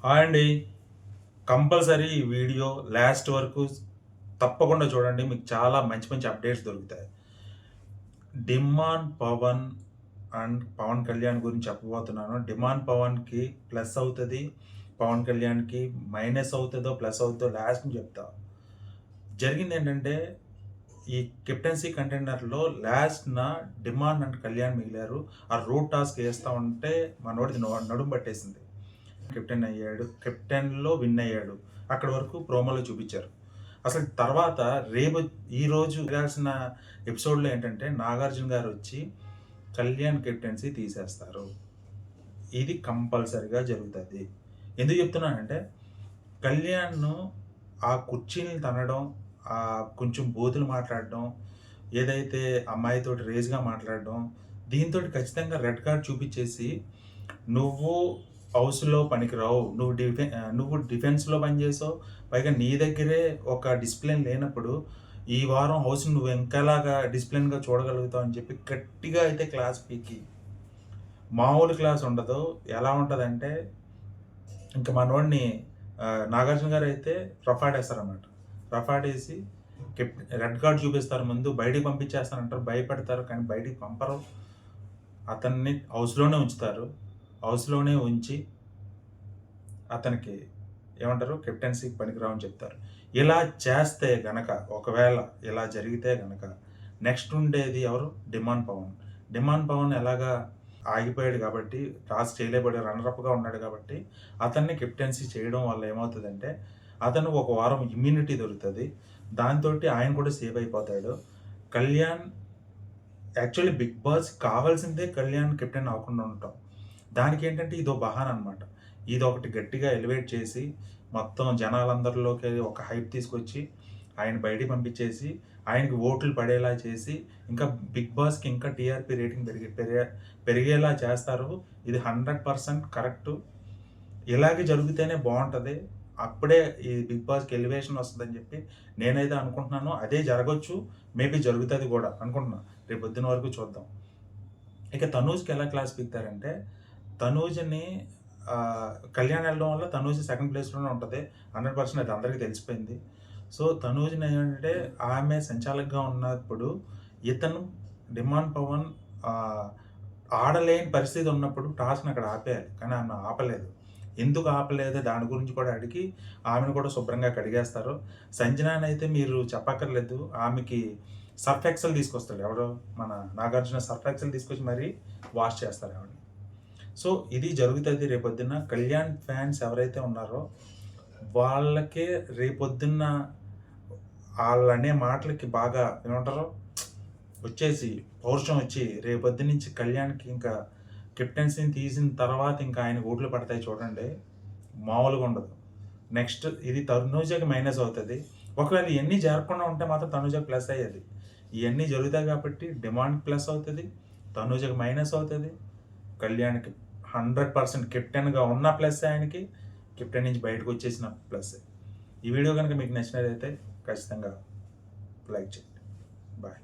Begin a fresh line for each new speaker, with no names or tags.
Hi అండి. Compulsory ఈ video last వరకు తప్పకుండా చూడండి. మీకు చాలా మంచి మంచి అప్డేట్స్ దొరుకుతాయి. డిమాండ్ పవన్ అండ్ పవన్ కళ్యాణ్ గురించి చెప్పబోతున్నాను. డిమాండ్ పవన్‌కి ప్లస్ అవుతది. పవన్ కళ్యాణ్‌కి మైనస్ అవుతదో, ప్లస్ అవుతదో లాస్ట్‌ని చెప్తా. జరిగిందేంటంటే ఈ కెప్టెన్సీ కంటెండర్‌లో లాస్ట్‌న డిమాండ్ అండ్ కళ్యాణ్ మిగిలారు. ఆ రోడ్ టాస్క్ ఏస్తా ఉంటే మనోడిది నడుము పట్టేసింది. కెప్టెన్ అయ్యాడు. కెప్టెన్‌లో విన్ అయ్యాడు. అక్కడి వరకు ప్రోమోలో చూపించారు. అసలు తర్వాత రేపు ఈరోజు జరగాల్సిన ఎపిసోడ్‌లో ఏంటంటే నాగార్జున గారొచ్చి కళ్యాణ్ కెప్టెన్సీ తీసేస్తారు. ఇది కంపల్సరీగా జరుగుతది. ఎందుకు చెప్తున్నానంటే కళ్యాణ్‌ను ఆ కుర్చీని తన్నడం, కొంచెం బూతులు మాట్లాడడం, ఏదైతే అమ్మాయితోటి రేజ్‌గా మాట్లాడడం, దీనితోటి ఖచ్చితంగా రెడ్ కార్డ్ చూపిచ్చేసి నువ్వు హౌస్‌లో పనికిరావు. నువ్వు డిఫెన్స్‌లో పనిచేసావు. పైగా నీ దగ్గరే ఒక డిసిప్లిన్ లేనప్పుడు, ఈ వారం హౌస్‌ని నువ్వు ఇంకెలాగా డిసిప్లిన్‌గా చూడగలుగుతావు అని చెప్పి గట్టిగా అయితే క్లాస్ పీకి, మామూలు క్లాస్ ఉండదు. ఎలా ఉంటదంటే, ఇంక మనోడిని నాగార్జున గారైతే రఫాడేస్తారనమాట. రఫాడేసి రెడ్ కార్డ్ చూపిస్తారు ముందు. బయటికి పంపించేస్తానంటారు. భయపెడతారు. కానీ బయటికి పంపరు. అతన్ని హౌస్‌లోనే ఉంచుతారు. హౌస్‌లోనే ఉంచి అతనికి ఏమంటారు కెప్టెన్సీకి పనికిరావని చెప్తారు. ఇలా చేస్తే గనక ఒకవేళ ఇలా జరిగితే గనక నెక్స్ట్ ఉండేది ఎవరు? డిమాండ్ పవన్. డిమాండ్ పవన్ ఎలాగా ఆగిపోయాడు కాబట్టి టాస్క్ చేయలేకపోయాడు రన్నర్ అప్‌గా ఉన్నాడు కాబట్టి అతన్ని కెప్టెన్సీ చేయడం వల్ల ఏమవుతదంటే అతను ఒక వారం ఇమ్యూనిటీ దొరుకుతది. దాంతోటి ఆయన కూడా సేవ్ అయిపోతాడు. కళ్యాణ్ యాక్చువల్లీ 'బిగ్ బాస్' కావాల్సిందే కళ్యాణ్ కెప్టెన్ అవ్వకుండా ఉండటం. దానికేంటంటే ఇదో బహానా అనమాట. ఇదొకటి గట్టిగా ఎలివేట్ చేసి, మొత్తం జనాలందరిలోకి ఒక హైప్ తీసుకొచ్చి, ఆయన బయటికి పంపించేసి, ఆయనకి ఓట్లు పడేలా చేసి, ఇంకా 'బిగ్ బాస్‌కి' ఇంకా టీఆర్‌పీ రేటింగ్ పెరిగేలా చేస్తారు. ఇది 100% కరెక్టు. ఇలాగే జరిగితేనే బావుంటది. అప్పుడే ఈ 'బిగ్ బాస్‌కి' ఎలివేషన్ వస్తదని చెప్పి నేనైతే అనుకుంటున్నాను. అదే జరగొచ్చు. మేబీ జరుగుతది గూడా అనుకుంటున్నా. రేపొద్దున వరకు చూద్దాం. ఇక తనూజ్‌కి ఎలా క్లాస్ పీకుతారంటే, తనూజ్‌ని కళ్యాణ్ ఎళ్ళడం వల్ల తనూజ్ సెకండ్ ప్లేస్‌లోనే ఉంటది. 100% అది అందరికీ తెలిసిపోయింది. సో, తనూజ్‌ని ఏంటంటే ఆమె సంచాలకుగా ఉన్నప్పుడు ఇతను డిమాండ్ పవన్ ఆహ్, ఆడలేని పరిస్థితి ఉన్నప్పుడు టాస్క్‌ని అక్కడ ఆపేయాలి. కానీ ఆమె ఆపలేదు. ఎందుకు ఆపలేదు దాని గురించి కూడా అడిగి ఆమెను కూడా శుభ్రంగా కడిగేస్తారు. సంజనానైతే మీరు చెప్పక్కర్లేదు. ఆమెకి సర్ఫ్ ఎక్సెల్ తీసుకొస్తాడు. ఎవరు? మన నాగార్జున సర్ఫ్ ఎక్సెల్ తీసుకొచ్చి మరీ వాష్ చేస్తారు ఆవిడని. సో, ఇది జరుగుతది రేపొద్దున్న. కళ్యాణ్ ఫ్యాన్స్ ఎవరైతే ఉన్నారో వాళ్ళకే రేపొద్దున్న ఆళ్ళనే మాటలకి బాగా ఏమంటారు? వచ్చేసి పౌరుషం వచ్చి రేపొద్దున్నుంచి కళ్యాణ్‌కి ఇంకా కెప్టెన్సీని తీసిన తర్వాత ఇంకా ఆయనకి ఓట్లు పడతాయి చూడండి. మామూలుగా ఉండదు. నెక్స్ట్ ఇది తనూజకి మైనస్ అవుతది. ఒకవేళ ఇయన్నీ జరగకుండా ఉంటే మాత్రం తనూజకి ప్లస్ అయ్యేది. ఇయన్నీ జరుగుతాయి కాబట్టి డిమాండ్ ప్లస్ అవుతది. తనూజకి మైనస్ అవుతది. కళ్యాణ్‌కి 100% కెప్టెన్‌గా ఉన్న ప్లస్సే ఆయనకి. కెప్టెన్ నుంచి బయటకొచ్చేసిన ప్లస్సే. ఈ వీడియో గనుక మీకు నచ్చినట్లయితే ఖచ్చితంగా లైక్ చేయండి. బాయ్.